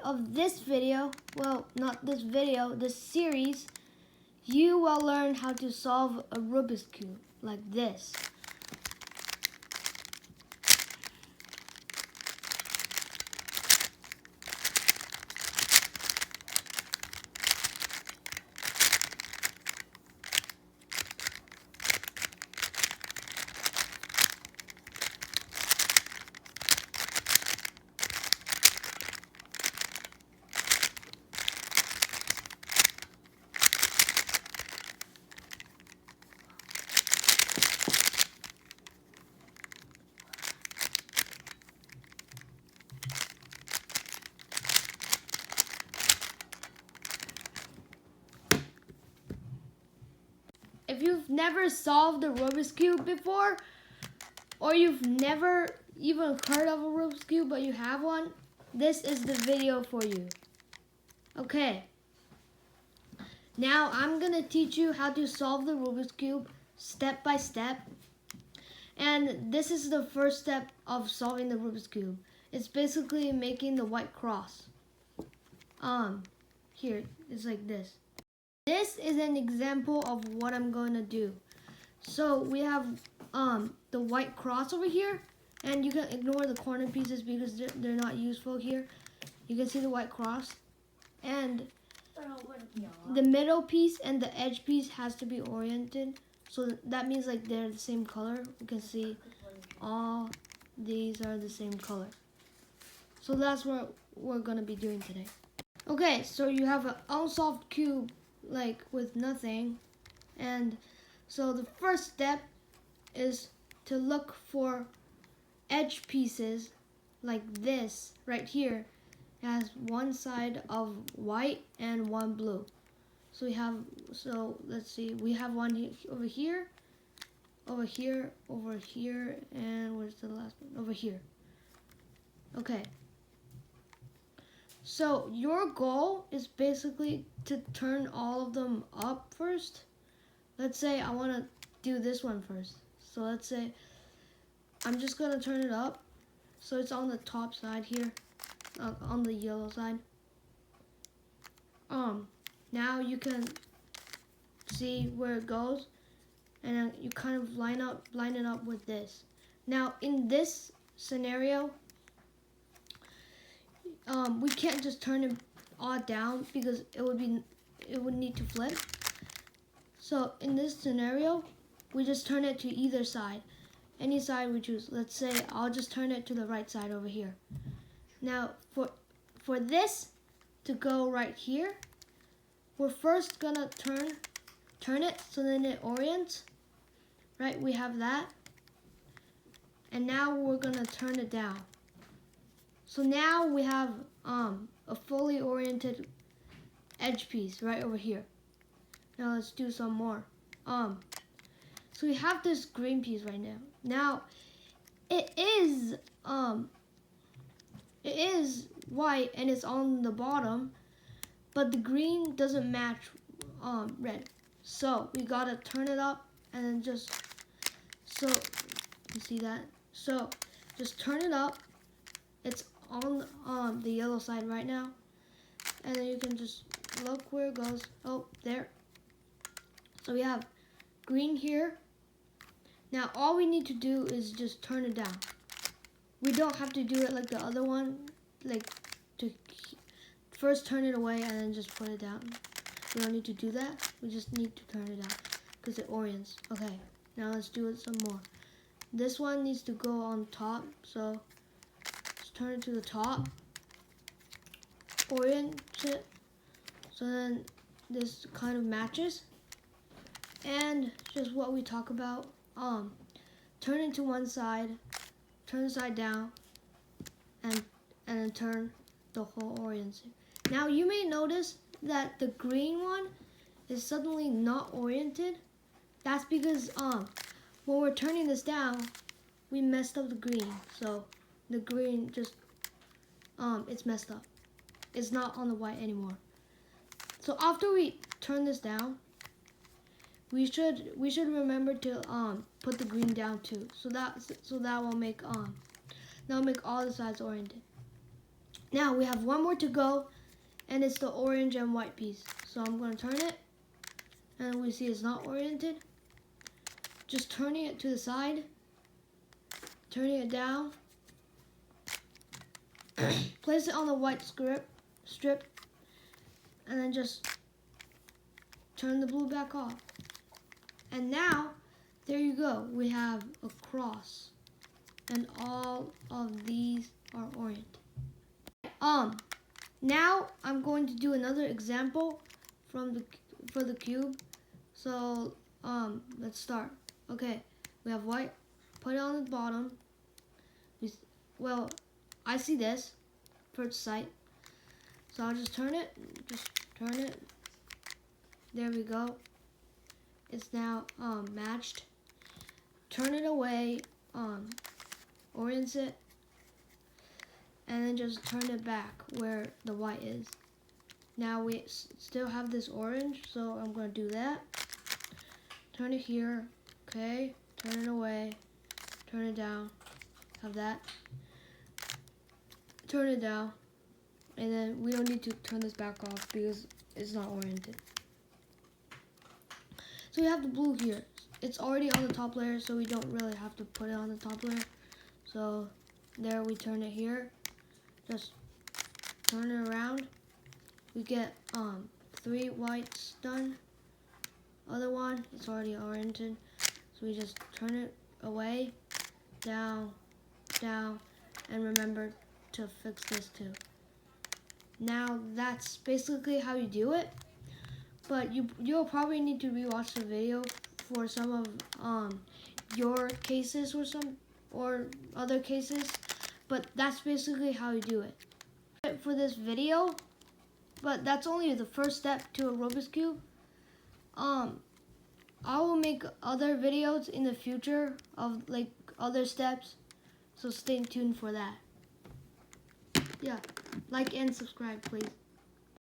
of this video, well, not this video, this series, you will learn how to solve a Rubik's Cube like this. If you've never solved a Rubik's Cube before, or you've never even heard of a Rubik's Cube but you have one, this is the video for you. Okay, now I'm gonna teach you how to solve the Rubik's Cube step by step. And this is the first step of solving the Rubik's Cube. It's basically making the white cross. Here, it's like this. This is an example of what I'm going to do. So we have the white cross over here, and you can ignore the corner pieces because they're not useful here. You can see the white cross, and the middle piece and the edge piece has to be oriented. So that means like they're the same color. You can see all these are the same color. So that's what we're going to be doing today. Okay, so you have an unsolved cube like with nothing, and so the first step is to look for edge pieces like this right here. It has one side of white and one blue. So let's see, we have one over here, over here, over here, and where's the last one? Over here. Okay. So your goal is basically to turn all of them up first. Let's say I want to do this one first. So let's say I'm just going to turn it up. So it's on the top side here, on the yellow side. Now you can see where it goes, and you kind of line it up with this. Now in this scenario, we can't just turn it all down because it would need to flip. So in this scenario, we just turn it to either side, any side we choose. Let's say I'll just turn it to the right side over here. Now for this to go right here, we're first gonna turn it so then it orients. Right, we have that, and now we're gonna turn it down. So now we have a fully oriented edge piece right over here. Now let's do some more. So we have this green piece right now. Now it is white and it's on the bottom, but the green doesn't match red. So we gotta turn it up and then just you see that? So just turn it up. It's on the yellow side right now, and then you can just look where it goes. Oh, there. So we have green here. Now all we need to do is just turn it down. We don't have to do it like the other one, like to first turn it away and then just put it down. We don't need to do that. We just need to turn it down because it orients. Okay, now let's do it some more. This one needs to go on top, so turn it to the top, orient it, so then this kind of matches, and just what we talk about, turn it to one side, turn the side down, and then turn the whole orientation. Now you may notice that the green one is suddenly not oriented. That's because when we're turning this down, we messed up the green, so the green just, it's messed up. It's not on the white anymore. So after we turn this down, we should remember to put the green down too. So that will make all the sides oriented. Now we have one more to go, and it's the orange and white piece. So I'm going to turn it, and we see it's not oriented. Just turning it to the side, turning it down, place it on the white strip, and then just turn the blue back off. And now, there you go. We have a cross, and all of these are oriented. Now I'm going to do another example for the cube. So let's start. Okay, we have white. Put it on the bottom. Well, I see this first sight, so I'll just turn it. Just turn it. There we go. It's now matched. Turn it away. Orient it. And then just turn it back where the white is. Now we still have this orange, so I'm going to do that. Turn it here, okay, turn it away, turn it down, have that. Turn it down, and then we don't need to turn this back off because it's not oriented. So we have the blue here. It's already on the top layer, so we don't really have to put it on the top layer. So there, we turn it here. Just turn it around. We get 3 whites done. Other one, it's already oriented. So we just turn it away, down, down, and remember to fix this too. Now that's basically how you do it. But you'll probably need to rewatch the video for some of your cases or other cases. But that's basically how you do it. For this video, but that's only the first step to a Rubiks Cube. I will make other videos in the future of like other steps, so stay tuned for that. Yeah, like and subscribe, please.